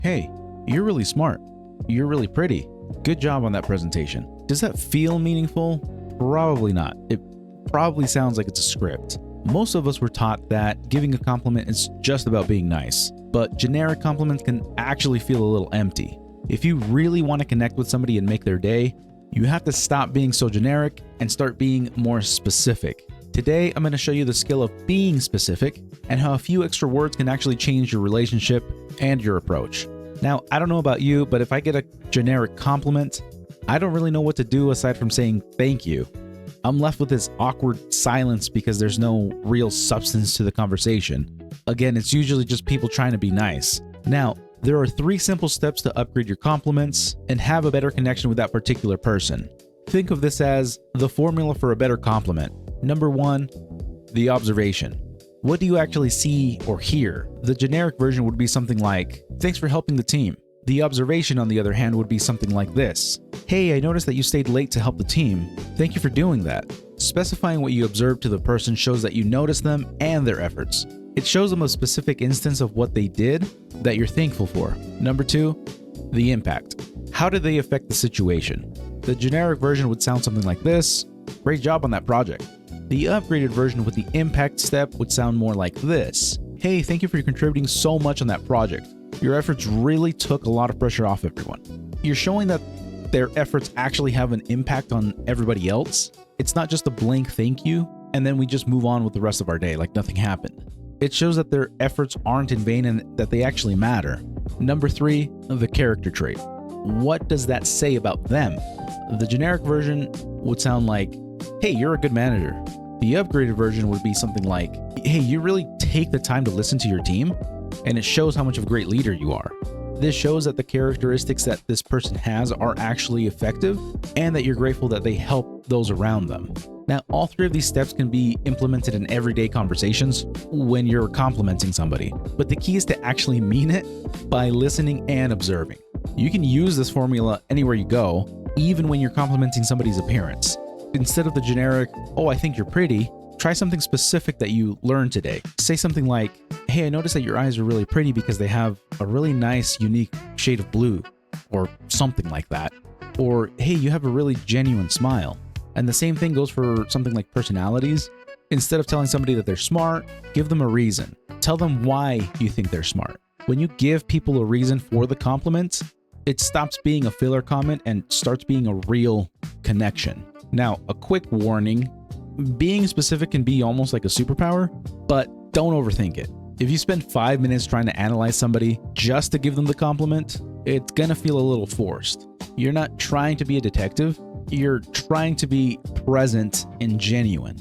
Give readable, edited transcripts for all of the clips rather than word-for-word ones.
Hey, you're really smart. You're really pretty. Good job on that presentation. Does that feel meaningful? Probably not. It probably sounds like it's a script. Most of us were taught that giving a compliment is just about being nice, but generic compliments can actually feel a little empty. If you really want to connect with somebody and make their day, you have to stop being so generic and start being more specific. Today, I'm going to show you the skill of being specific and how a few extra words can actually change your relationship and your approach. Now, I don't know about you, but if I get a generic compliment, I don't really know what to do aside from saying thank you. I'm left with this awkward silence because there's no real substance to the conversation. Again, it's usually just people trying to be nice. Now, there are 3 simple steps to upgrade your compliments and have a better connection with that particular person. Think of this as the formula for a better compliment. Number 1, the observation. What do you actually see or hear? The generic version would be something like, "Thanks for helping the team." The observation, on the other hand, would be something like this: "Hey, I noticed that you stayed late to help the team. Thank you for doing that." Specifying what you observed to the person shows that you notice them and their efforts. It shows them a specific instance of what they did that you're thankful for. Number 2, the impact. How did they affect the situation? The generic version would sound something like this: "Great job on that project." The upgraded version with the impact step would sound more like this: "Hey, thank you for contributing so much on that project. Your efforts really took a lot of pressure off everyone." You're showing that their efforts actually have an impact on everybody else. It's not just a blank thank you, and then we just move on with the rest of our day like nothing happened. It shows that their efforts aren't in vain and that they actually matter. Number 3, the character trait. What does that say about them? The generic version would sound like, "Hey, you're a good manager." The upgraded version would be something like, "Hey, you really take the time to listen to your team, and it shows how much of a great leader you are." This shows that the characteristics that this person has are actually effective and that you're grateful that they help those around them. Now, all 3 of these steps can be implemented in everyday conversations when you're complimenting somebody, but the key is to actually mean it by listening and observing. You can use this formula anywhere you go, even when you're complimenting somebody's appearance. Instead of the generic, "Oh, I think you're pretty," try something specific that you learned today. Say something like, "Hey, I noticed that your eyes are really pretty because they have a really nice, unique shade of blue," or something like that. Or, "Hey, you have a really genuine smile." And the same thing goes for something like personalities. Instead of telling somebody that they're smart, give them a reason. Tell them why you think they're smart. When you give people a reason for the compliment, it stops being a filler comment and starts being a real connection. Now, a quick warning: being specific can be almost like a superpower, but don't overthink it. If you spend 5 minutes trying to analyze somebody just to give them the compliment, it's gonna feel a little forced. You're not trying to be a detective, you're trying to be present and genuine.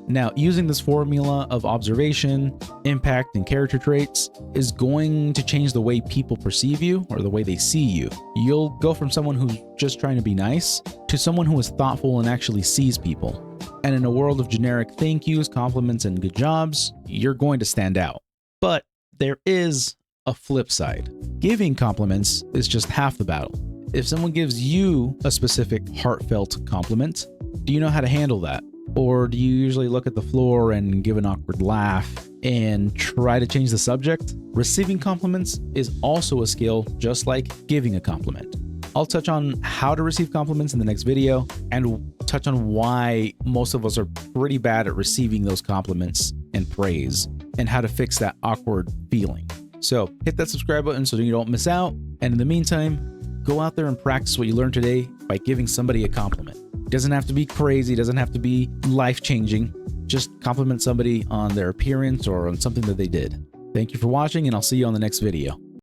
Now, using this formula of observation, impact, and character traits is going to change the way people perceive you or the way they see you. You'll go from someone who's just trying to be nice to someone who is thoughtful and actually sees people. And in a world of generic thank yous, compliments, and good jobs, you're going to stand out. But there is a flip side. Giving compliments is just half the battle. If someone gives you a specific heartfelt compliment, do you know how to handle that? Or do you usually look at the floor and give an awkward laugh and try to change the subject? Receiving compliments is also a skill, just like giving a compliment. I'll touch on how to receive compliments in the next video and touch on why most of us are pretty bad at receiving those compliments and praise and how to fix that awkward feeling. So hit that subscribe button so you don't miss out. And in the meantime, go out there and practice what you learned today by giving somebody a compliment. It doesn't have to be crazy, it doesn't have to be life-changing. Just compliment somebody on their appearance or on something that they did. Thank you for watching, and I'll see you on the next video.